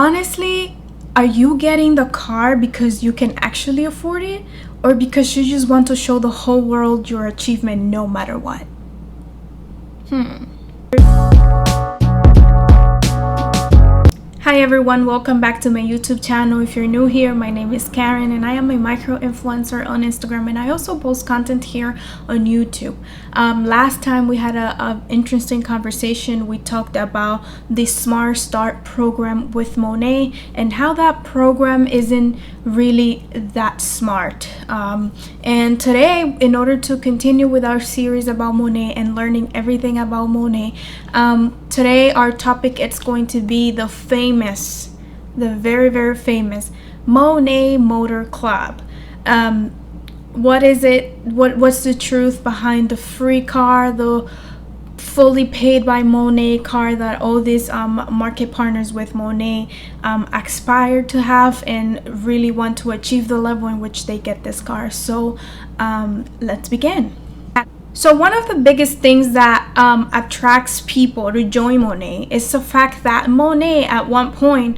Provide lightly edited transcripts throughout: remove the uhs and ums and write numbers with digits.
honestly, are you getting the car because you can actually afford it, or because you just want to show the whole world your achievement no matter what? Hi everyone, welcome back to my YouTube channel. If you're new here, my name is Karen and I am a micro influencer on Instagram, and I also post content here on YouTube. Last time we had a interesting conversation. We talked about the Smart Start program with Monet and how that program isn't really that smart. And today, in order to continue with our series about Monet and learning everything about Monet, today our topic is going to be the very, very famous Monat Motor Club. What is it? What's the truth behind the free car, the fully paid by Monet car that all these market partners with Monet aspire to have and really want to achieve the level in which they get this car? So let's begin. So one of the biggest things that attracts people to join Monet is the fact that Monet at one point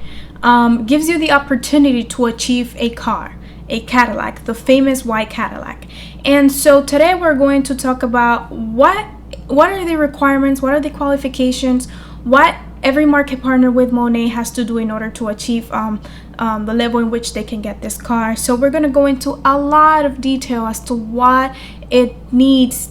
gives you the opportunity to achieve a car, a Cadillac, the famous white Cadillac. And so today we're going to talk about what are the requirements, what are the qualifications, what every market partner with Monet has to do in order to achieve the level in which they can get this car. So we're going to go into a lot of detail as to what it needs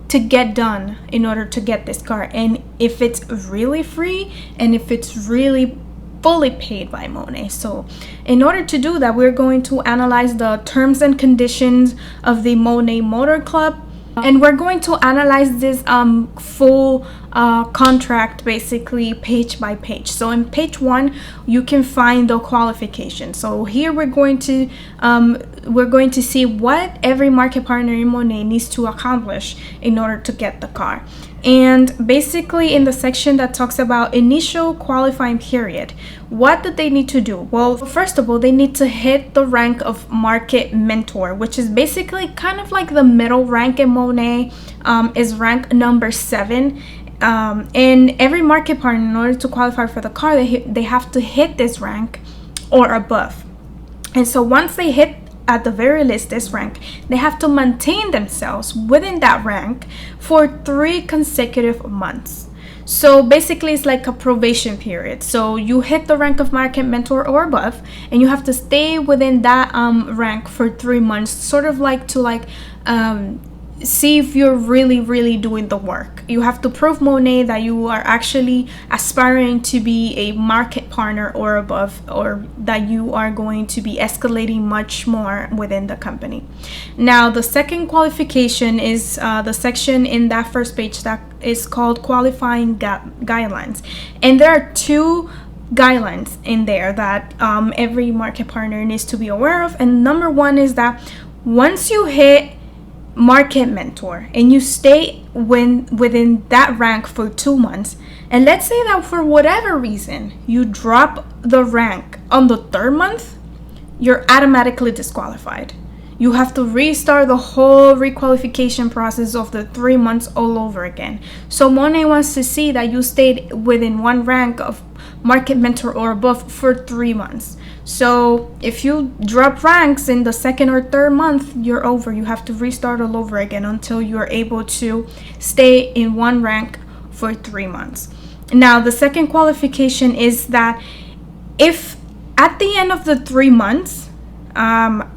to get done in order to get this car, and if it's really free and if it's really fully paid by Monet. So in order to do that, we're going to analyze the terms and conditions of the Monat Motor Club, and we're going to analyze this full contract basically page by page. So in page 1 you can find the qualifications. So here we're going to see what every market partner in Monet needs to accomplish in order to get the car. And basically in the section that talks about initial qualifying period, what do they need to do? Well, first of all, they need to hit the rank of market mentor, which is basically kind of like the middle rank in Monet, is rank number 7. And every market partner, in order to qualify for the car, they have to hit this rank or above. And so once they hit at the very least this rank, they have to maintain themselves within that rank for 3 consecutive months. So basically it's like a probation period. So you hit the rank of market mentor or above, and you have to stay within that rank for 3 months, sort of like to see if you're really doing the work. You have to prove Monet that you are actually aspiring to be a market partner or above, or that you are going to be escalating much more within the company. Now the second qualification is the section in that first page that is called qualifying guidelines, and there are 2 guidelines in there that every market partner needs to be aware of. And number 1 is that once you hit market mentor and you stay within that rank for 2 months, and let's say that for whatever reason you drop the rank on the 3rd month, you're automatically disqualified. You have to restart the whole requalification process of the 3 months all over again. So Monet wants to see that you stayed within one rank of market mentor or above for 3 months. So if you drop ranks in the 2nd or 3rd month, you're over. You have to restart all over again until you're able to stay in one rank for 3 months. Now the second qualification is that if at the end of the 3 months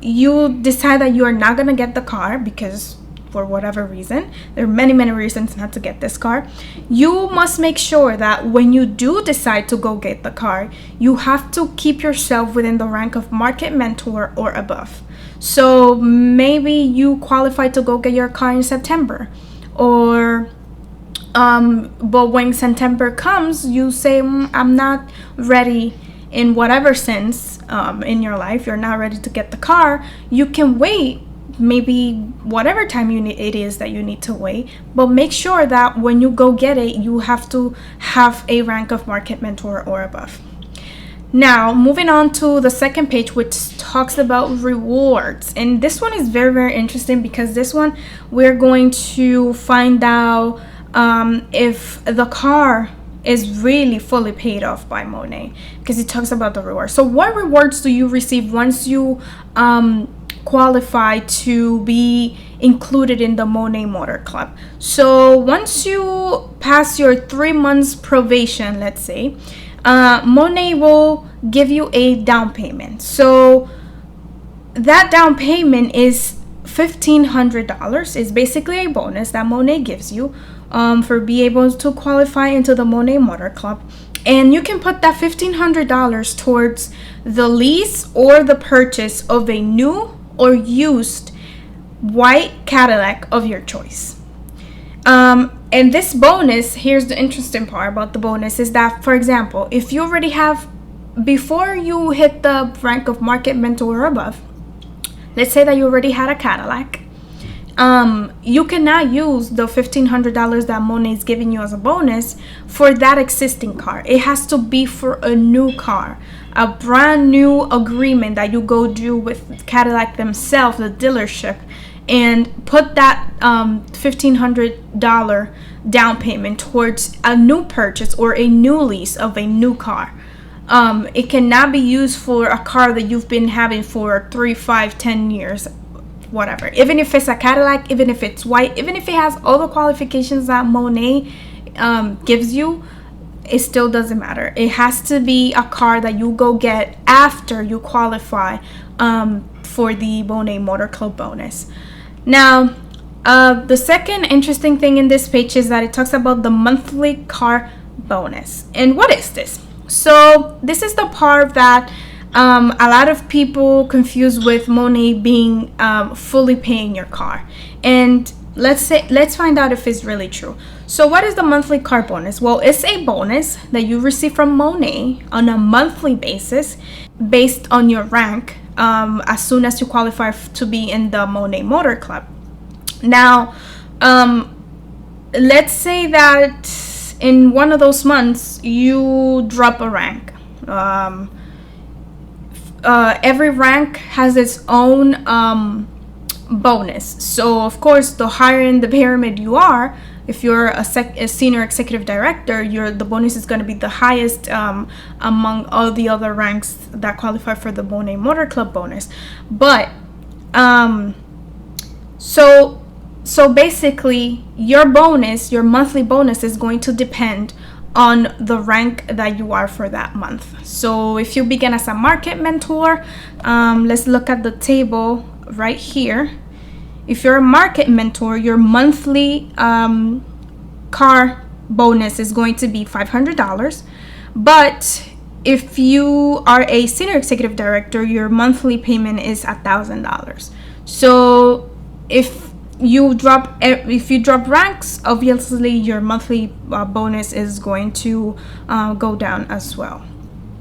you decide that you are not going to get the car because for whatever reason, there are many reasons not to get this car, you must make sure that when you do decide to go get the car, you have to keep yourself within the rank of market mentor or above. So maybe you qualify to go get your car in September, or but when September comes, you say, I'm not ready in whatever sense in your life, you're not ready to get the car. You can wait maybe whatever time it is that you need to wait, but make sure that when you go get it, you have to have a rank of market mentor or above. Now moving on to the second page, which talks about rewards, and this one is very interesting because this one we're going to find out if the car is really fully paid off by Monet, because it talks about the rewards. So what rewards do you receive once you qualify to be included in the Monet Motor Club? So once you pass your 3 months probation, let's say, Monet will give you a down payment. So that down payment is $1,500. It's basically a bonus that Monet gives you for being able to qualify into the Monet Motor Club. And you can put that $1,500 towards the lease or the purchase of a new or used white Cadillac of your choice. And this bonus, here's the interesting part about the bonus, is that, for example, if you already have, before you hit the rank of market mentor or above, let's say that you already had a Cadillac, you cannot use the $1,500 that Monet is giving you as a bonus for that existing car. It has to be for a new car, a brand new agreement that you go do with Cadillac themselves, the dealership, and put that $1,500 down payment towards a new purchase or a new lease of a new car. It cannot be used for a car that you've been having for 3, 5, 10 years, whatever. Even if it's a Cadillac, even if it's white, even if it has all the qualifications that Monet gives you, it still doesn't matter. It has to be a car that you go get after you qualify for the Monet Motor Club bonus. Now, the second interesting thing in this page is that it talks about the monthly car bonus. And what is this? So this is the part that a lot of people confuse with Monet being fully paying your car. And let's find out if it's really true. So what is the monthly car bonus? Well, it's a bonus that you receive from Monet on a monthly basis based on your rank as soon as you qualify to be in the Monet Motor Club. Now, let's say that in one of those months you drop a rank. Every rank has its own bonus. So of course, the higher in the pyramid you are, if you're a senior executive director, the bonus is going to be the highest among all the other ranks that qualify for the Monet Motor Club bonus. But so basically, your bonus, your monthly bonus, is going to depend on the rank that you are for that month. So if you begin as a market mentor, let's look at the table right here. If you're a market mentor, your monthly car bonus is going to be $500. But if you are a senior executive director, your monthly payment is $1,000. So if you drop ranks, obviously your monthly bonus is going to go down as well.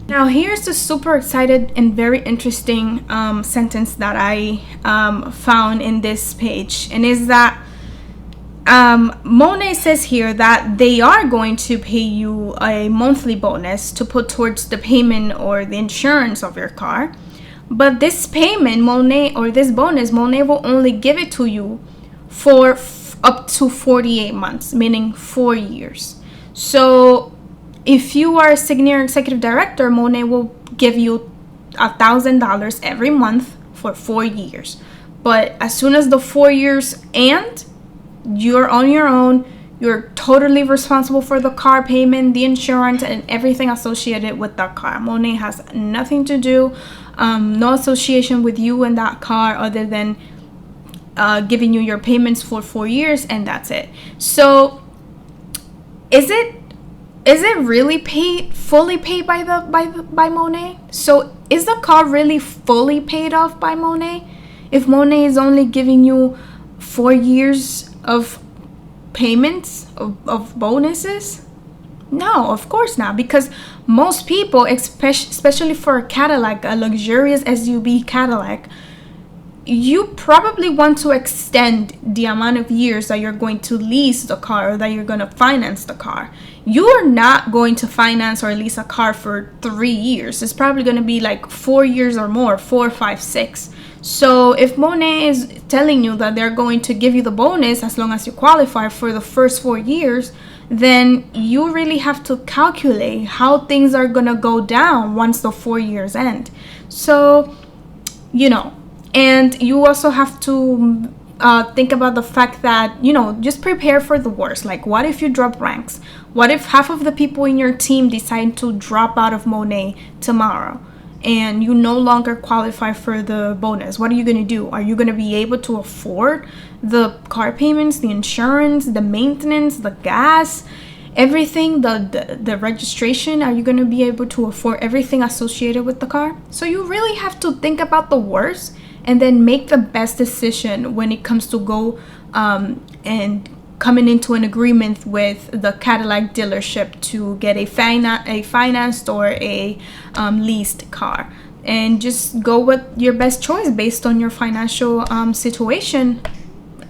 Now here's the super excited and very interesting sentence that I found in this page, and is that Monet says here that they are going to pay you a monthly bonus to put towards the payment or the insurance of your car, but this payment, Monet, or this bonus, Monet will only give it to you for up to 48 months, meaning 4 years. So if you are a senior executive director, Monet will give you $1,000 every month for 4 years. But as soon as the 4 years end, you're on your own. You're totally responsible for the car payment, the insurance, and everything associated with that car. Monet has nothing to do, no association with you and that car other than giving you your payments for 4 years, and that's it. So is it really fully paid by Monet? So is the car really fully paid off by Monet if Monet is only giving you 4 years of payments of bonuses? No, of course not, because most people, especially for a Cadillac, a luxurious SUV Cadillac, you probably want to extend the amount of years that you're going to lease the car or that you're going to finance the car. You are not going to finance or lease a car for 3 years. It's probably going to be like 4 years or more, 4, 5, 6. So if Monet is telling you that they're going to give you the bonus as long as you qualify for the first 4 years, then you really have to calculate how things are gonna go down once the 4 years end. So, and you also have to think about the fact that, just prepare for the worst. Like, what if you drop ranks? What if half of the people in your team decide to drop out of Monet tomorrow and you no longer qualify for the bonus? What are you going to do? Are you going to be able to afford the car payments, the insurance, the maintenance, the gas, everything, the registration? Are you going to be able to afford everything associated with the car? So you really have to think about the worst and then make the best decision when it comes to go and coming into an agreement with the Cadillac dealership to get a financed or a leased car. And just go with your best choice based on your financial situation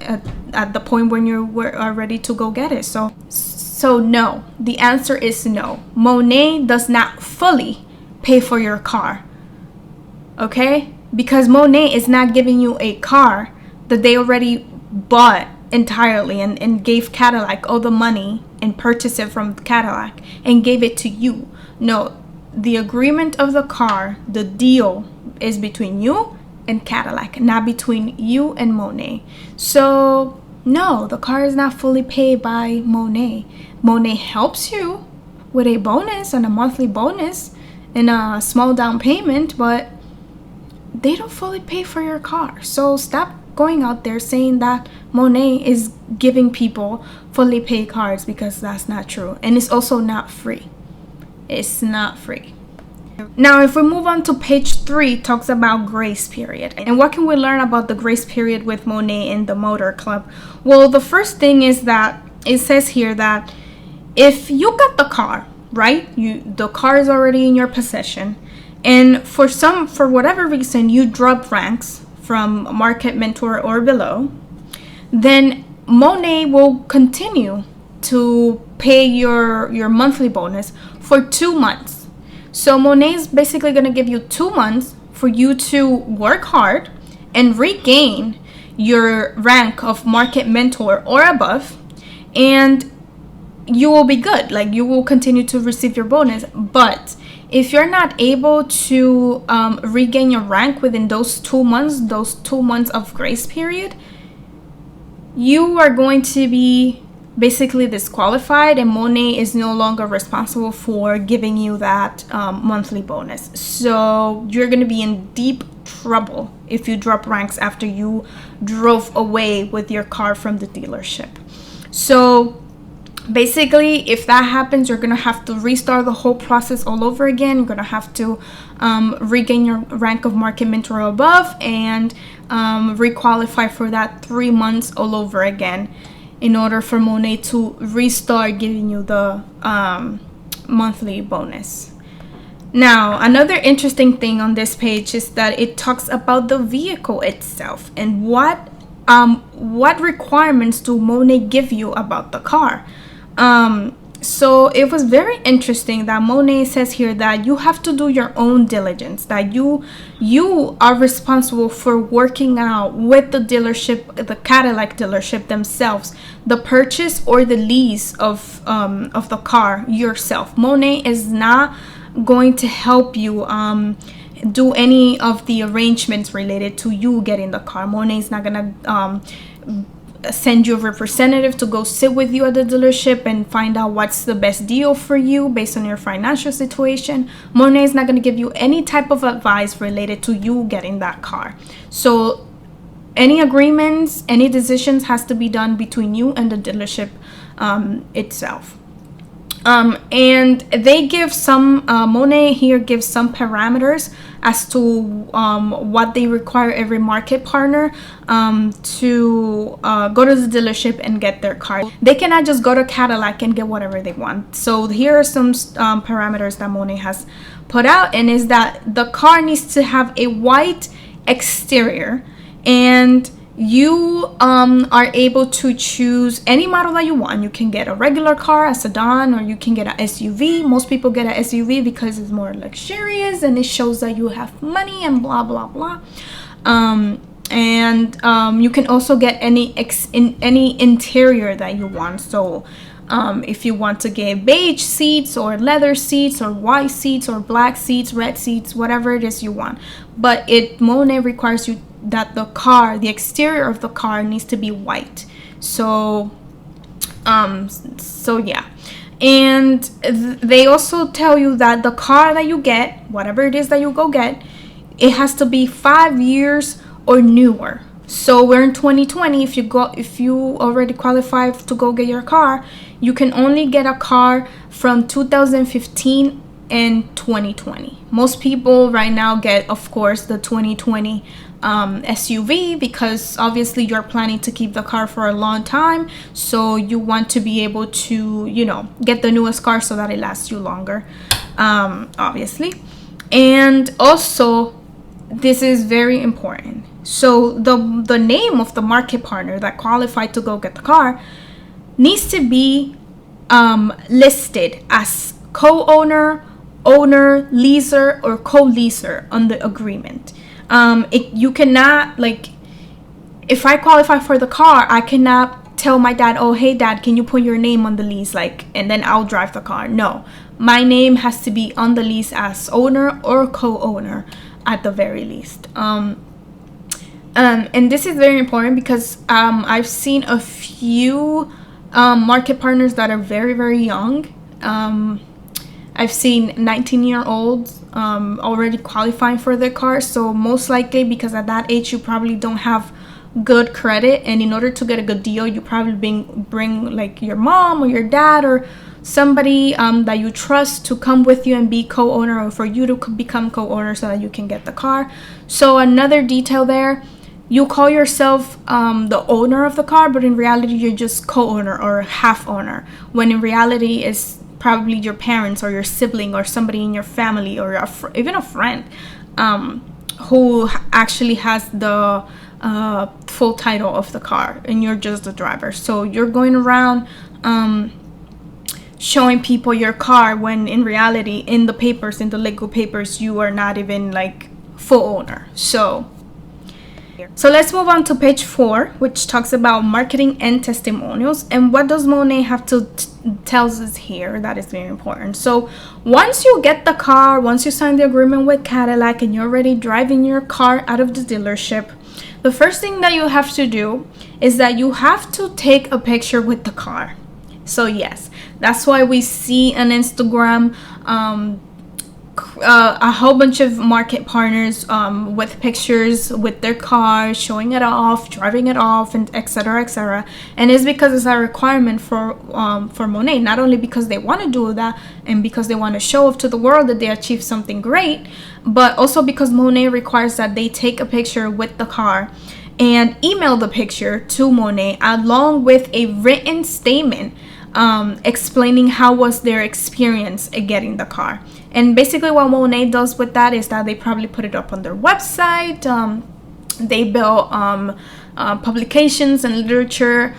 at the point when you are ready to go get it. So no, the answer is no. Monet does not fully pay for your car. Okay? Because Monet is not giving you a car that they already bought entirely and gave Cadillac all the money and purchased it from Cadillac and gave it to you. No, the agreement of the car, the deal, is between you and Cadillac, not between you and Monet. So no, the car is not fully paid by Monet. Monet helps you with a bonus and a monthly bonus and a small down payment, but they don't fully pay for your car. So stop going out there saying that Monet is giving people fully paid cars, because that's not true. And it's also not free. It's not free. Now, if we move on to page 3, it talks about grace period. And what can we learn about the grace period with Monet in the Motor Club? Well, the first thing is that it says here that if you got the car, right? The car is already in your possession, and for whatever reason you drop ranks from Market Mentor or below, then Monet will continue to pay your monthly bonus for 2 months. So Monet is basically going to give you 2 months for you to work hard and regain your rank of Market Mentor or above, and you will be good. Like, you will continue to receive your bonus. But if you're not able to regain your rank within those 2 months of grace period, you are going to be basically disqualified, and Monet is no longer responsible for giving you that monthly bonus. So you're going to be in deep trouble if you drop ranks after you drove away with your car from the dealership. So basically, if that happens, you're going to have to restart the whole process all over again. You're going to have to regain your rank of Market Mentor or above and requalify for that 3 months all over again in order for Monet to restart giving you the monthly bonus. Now, another interesting thing on this page is that it talks about the vehicle itself and what requirements do Monet give you about the car. So it was very interesting that Monet says here that you have to do your own diligence, that you are responsible for working out with the dealership, the Cadillac dealership themselves, the purchase or the lease of the car yourself. Monet is not going to help you do any of the arrangements related to you getting the car. Monet is not gonna send you a representative to go sit with you at the dealership and find out what's the best deal for you based on your financial situation. Monet is not going to give you any type of advice related to you getting that car. So any agreements, any decisions has to be done between you and the dealership itself. And they give some, Monet here gives some parameters as to what they require every market partner to go to the dealership and get their car. They cannot just go to Cadillac and get whatever they want. So here are some parameters that Monet has put out, and is that the car needs to have a white exterior, and you are able to choose any model that you want. You can get a regular car, a sedan, or you can get an SUV. Most people get an SUV because it's more luxurious and it shows that you have money and blah blah blah. And you can also get any interior that you want. So if you want to get beige seats or leather seats or white seats or black seats, red seats, whatever it is you want. But Monet requires you that the exterior of the car needs to be white. So yeah. And they also tell you that the car that you get, whatever it is that you go get, it has to be 5 years or newer. So we're in 2020. If you already qualify to go get your car, you can only get a car from 2015 and 2020. Most people right now get, of course, the 2020 SUV, because obviously you're planning to keep the car for a long time, so you want to be able to, you know, get the newest car so that it lasts you longer, obviously. And also, this is very important. So the name of the market partner that qualified to go get the car needs to be listed as co-owner, owner, leaser, or co-leaser on the agreement. You cannot, like, if I qualify for the car, I cannot tell my dad, oh, hey dad, can you put your name on the lease, like, and then I'll drive the car. No, my name has to be on the lease as owner or co-owner at the very least. And this is very important because I've seen a few market partners that are very, very young. I've seen 19-year-olds already qualifying for their car. So most likely, because at that age you probably don't have good credit, and in order to get a good deal, you probably bring like your mom or your dad or somebody that you trust to come with you and be co-owner, or for you to become co-owner so that you can get the car. So another detail there, you call yourself the owner of the car, but in reality you're just co-owner or half owner, when in reality it's probably your parents or your sibling or somebody in your family or even a friend who actually has the full title of the car, and you're just the driver. So you're going around showing people your car, when in reality in the papers, in the legal papers, you are not even like full owner. So let's move on to page 4, which talks about marketing and testimonials. And what does Monet have to tells us here that is very important. So once you get the car, once you sign the agreement with Cadillac and you're already driving your car out of the dealership, the first thing that you have to do is that you have to take a picture with the car. So yes, that's why we see on Instagram a whole bunch of market partners with pictures with their car, showing it off, driving it off, and etc., etc. And it's because it's a requirement for Monet, not only because they want to do that and because they want to show off to the world that they achieved something great, but also because Monet requires that they take a picture with the car and email the picture to Monet along with a written statement explaining how was their experience at getting the car. And basically what Monet does with that is that they probably put it up on their website. They build publications and literature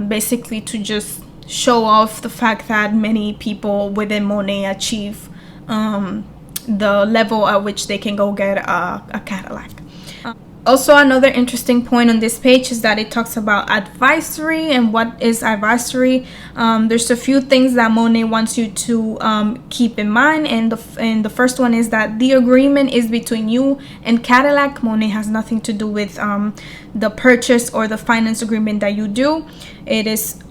basically to just show off the fact that many people within Monet achieve the level at which they can go get a Cadillac. Also, another interesting point on this page is that it talks about advisory. And what is advisory? There's a few things that Monet wants you to keep in mind, and the first one is that the agreement is between you and Cadillac. Monet has nothing to do with the purchase or the finance agreement that you do. It is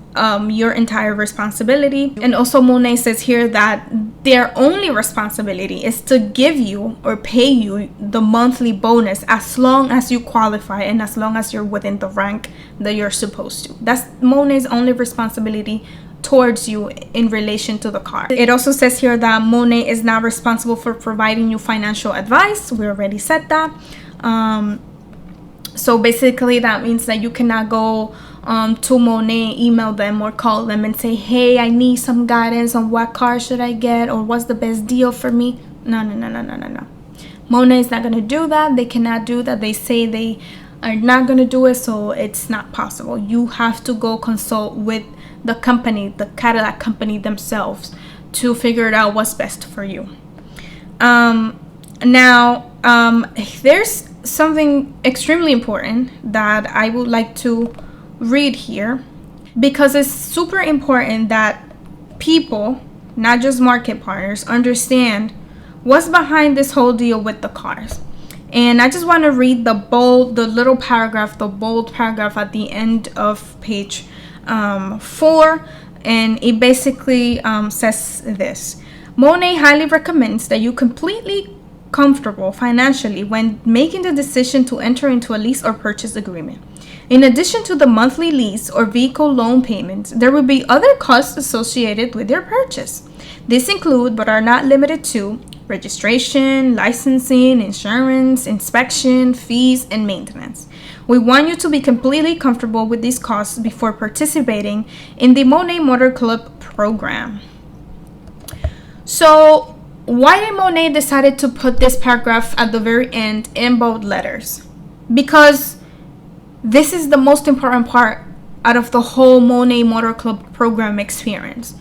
your entire responsibility. And also Monet says here that their only responsibility is to give you or pay you the monthly bonus as long as you qualify and as long as you're within the rank that you're supposed to. That's Monet's only responsibility towards you in relation to the car. It also says here that Monet is not responsible for providing you financial advice. We already said that. So basically that means that you cannot go to Monet, email them or call them and say, hey, I need some guidance on what car should I get or what's the best deal for me. No. Monet is not going to do that. They cannot do that. They say they are not going to do it, so it's not possible. You have to go consult with the company, the Cadillac company themselves, to figure out what's best for you. Now, there's something extremely important that I would like to read here. because it's super important that people, not just market partners, understand what's behind this whole deal with the cars. And I just want to read the bold paragraph at the end of page 4, and it basically says this: Monet highly recommends that you completely comfortable financially when making the decision to enter into a lease or purchase agreement. In addition to the monthly lease or vehicle loan payments, there will be other costs associated with your purchase. These include, but are not limited to, registration, licensing, insurance, inspection, fees, and maintenance. We want you to be completely comfortable with these costs before participating in the Monat Motor Club Program. So, why did Monet decided to put this paragraph at the very end in bold letters? Because this is the most important part out of the whole Monet Motor Club Program experience.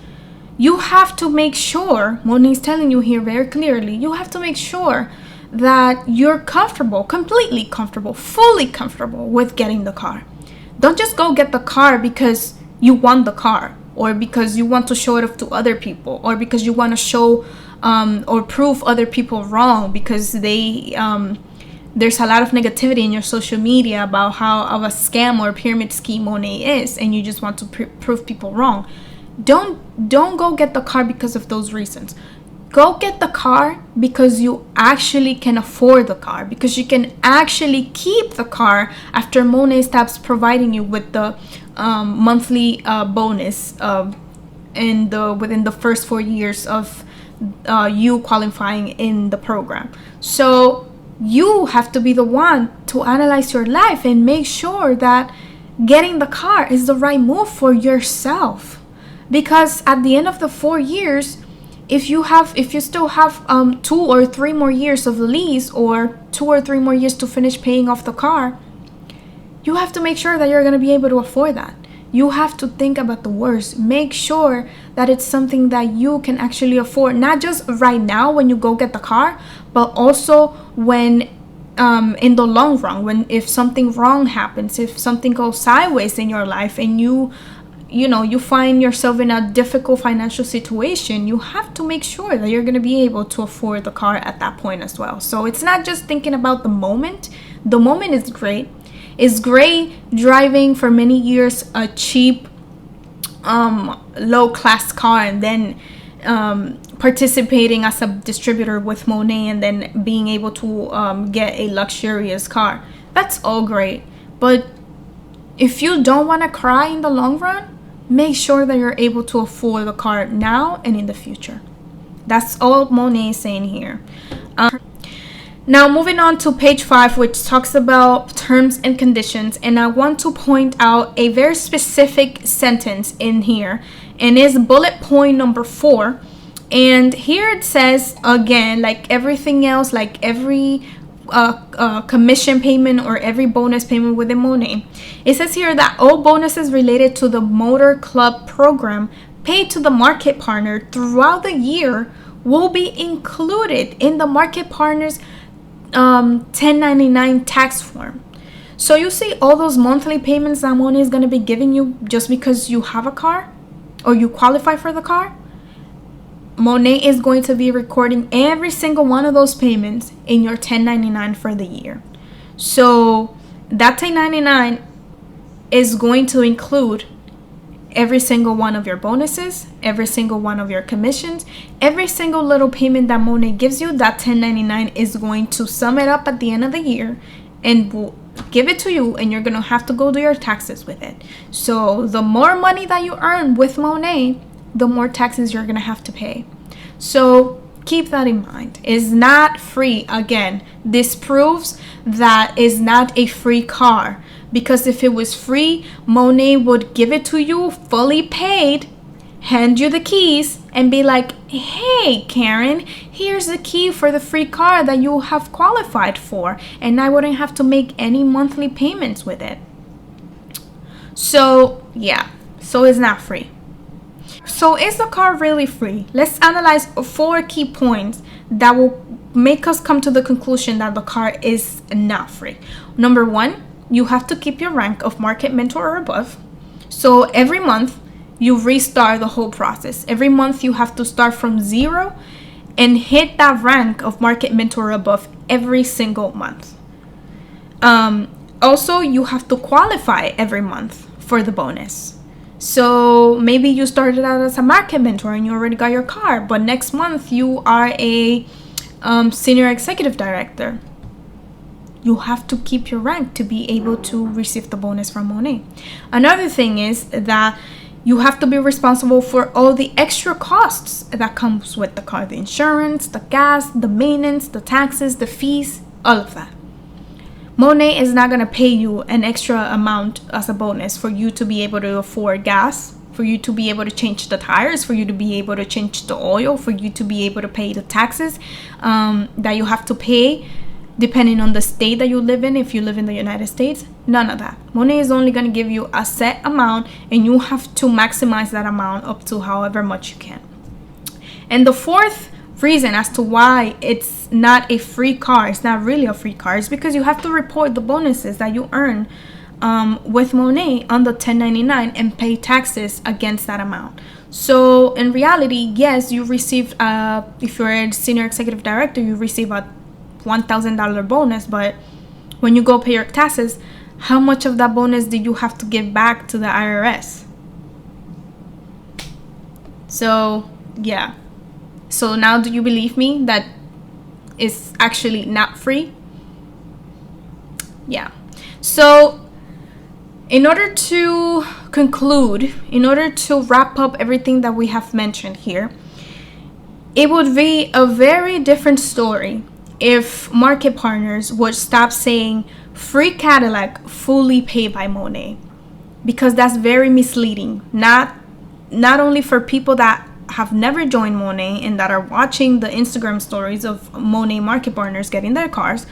You have to make sure, Monet is telling you here very clearly, you have to make sure that you're comfortable, completely comfortable, fully comfortable with getting the car. Don't just go get the car because you want the car, or because you want to show it off to other people, or because you want to show or prove other people wrong because there's a lot of negativity in your social media about how of a scam or pyramid scheme Monet is, and you just want to prove people wrong. Don't go get the car because of those reasons. Go get the car because you actually can afford the car, because you can actually keep the car after Monet stops providing you with the monthly bonus within the first 4 years of you qualifying in the program. So you have to be the one to analyze your life and make sure that getting the car is the right move for yourself. Because at the end of the 4 years, if you still have 2 or 3 more years of lease, or 2 or 3 more years to finish paying off the car, you have to make sure that you're going to be able to afford that. You have to think about the worst. Make sure that it's something that you can actually afford, not just right now when you go get the car, but also when in the long run, if something wrong happens, if something goes sideways in your life and you find yourself in a difficult financial situation, you have to make sure that you're going to be able to afford the car at that point as well. So it's not just thinking about the moment. The moment is great. It's great driving for many years a cheap, low-class car, and then participating as a distributor with Monet, and then being able to get a luxurious car. That's all great. But if you don't want to cry in the long run, make sure that you're able to afford the car now and in the future. That's all Monet is saying here. Now moving on to page 5, which talks about terms and conditions, and I want to point out a very specific sentence in here, and is bullet point number 4. And here it says, again, like everything else, like every commission payment or every bonus payment within Monet, it says here that all bonuses related to the Motor Club Program paid to the market partner throughout the year will be included in the market partner's 1099 tax form. So you see all those monthly payments that Monet is going to be giving you just because you have a car or you qualify for the car. Monet is going to be recording every single one of those payments in your 1099 for the year. So that 1099 is going to include every single one of your bonuses, every single one of your commissions, every single little payment that Monet gives you. That 1099 is going to sum it up at the end of the year and will give it to you, and you're going to have to go do your taxes with it. So the more money that you earn with Monet, the more taxes you're going to have to pay. So keep that in mind. It's not free. Again, this proves that it's not a free car, because if it was free, Monet would give it to you fully paid, hand you the keys, and be like, hey Karen, here's the key for the free car that you have qualified for, and I wouldn't have to make any monthly payments with it. So yeah, so it's not free. So is the car really free? Let's analyze 4 key points that will make us come to the conclusion that the car is not free. Number 1, you have to keep your rank of market mentor or above. So every month you restart the whole process. Every month you have to start from zero and hit that rank of market mentor above every single month. Also, you have to qualify every month for the bonus. So maybe you started out as a market mentor and you already got your car, but next month you are a senior executive director. You have to keep your rank to be able to receive the bonus from Monet. Another thing is that you have to be responsible for all the extra costs that comes with the car, the insurance, the gas, the maintenance, the taxes, the fees, all of that. Monet is not going to pay you an extra amount as a bonus for you to be able to afford gas, for you to be able to change the tires, for you to be able to change the oil, for you to be able to pay the taxes that you have to pay depending on the state that you live in. If you live in the United States, none of that. Monet is only going to give you a set amount, and you have to maximize that amount up to however much you can. And the fourth reason as to why it's not a free car, it's not really a free car, is because you have to report the bonuses that you earn with Monet on the 1099 and pay taxes against that amount. So in reality, yes, you receive if you're a senior executive director, you receive a $1,000 bonus, but when you go pay your taxes, how much of that bonus do you have to give back to the IRS? So yeah. So now, do you believe me that it's actually not free? Yeah. So in order to conclude, in order to wrap up everything that we have mentioned here, it would be a very different story if market partners would stop saying free Cadillac fully paid by Monet, because that's very misleading. Not only for people that have never joined Monet and that are watching the Instagram stories of Monet market partners getting their cars,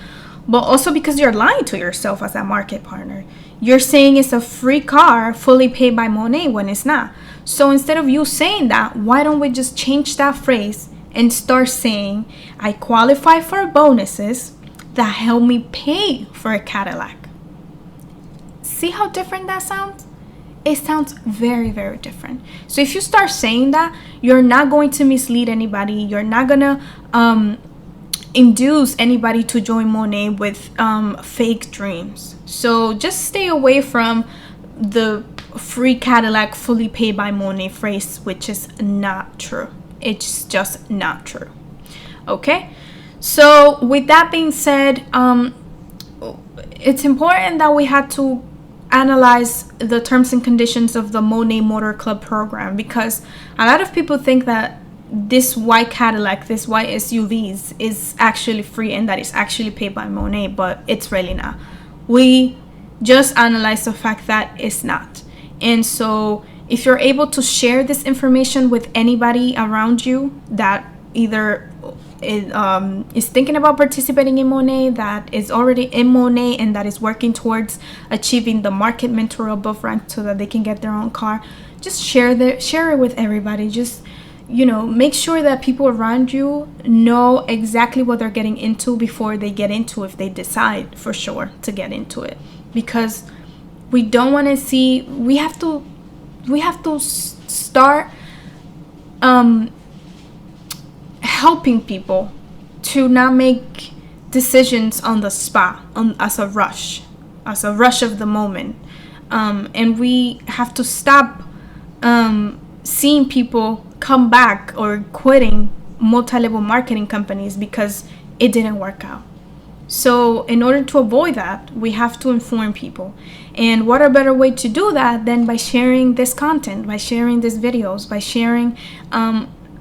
but also because you're lying to yourself as a market partner. You're saying it's a free car fully paid by Monet when it's not. So instead of you saying that, why don't we just change that phrase and start saying, I qualify for bonuses that help me pay for a Cadillac? See how different that sounds? It sounds very, very different. So if you start saying that, you're not going to mislead anybody. You're not going to induce anybody to join Monet with fake dreams. So just stay away from the free Cadillac fully paid by Monet phrase, which is not true. It's just not true. Okay? So with that being said, it's important that we had to analyze the terms and conditions of the Monat Motor Club program, because a lot of people think that this white Cadillac, this white SUVs is actually free and that it's actually paid by Monet, but it's really not. We just analyze the fact that it's not. And so if you're able to share this information with anybody around you that either is thinking about participating in Monet, that is already in Monet, and that is working towards achieving the market mentor above rank so that they can get their own car, just share it with everybody. Just, make sure that people around you know exactly what they're getting into before they get into it, if they decide for sure to get into it. Because we don't want to see, we have to start helping people to not make decisions on the spot, as a rush of the moment, and we have to stop seeing people come back or quitting multi-level marketing companies because it didn't work out. So in order to avoid that, we have to inform people. And what a better way to do that than by sharing this content, by sharing these videos, by sharing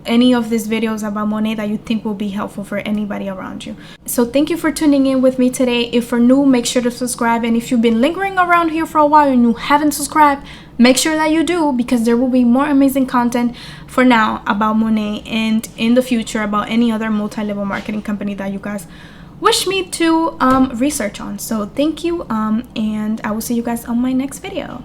any of these videos about Monet that you think will be helpful for anybody around you. So thank you for tuning in with me today. If you're new, make sure to subscribe. And if you've been lingering around here for a while and you haven't subscribed, make sure that you do, because there will be more amazing content for now about Monet, and in the future about any other multi-level marketing company that you guys wish me to research on. So thank you, and I will see you guys on my next video.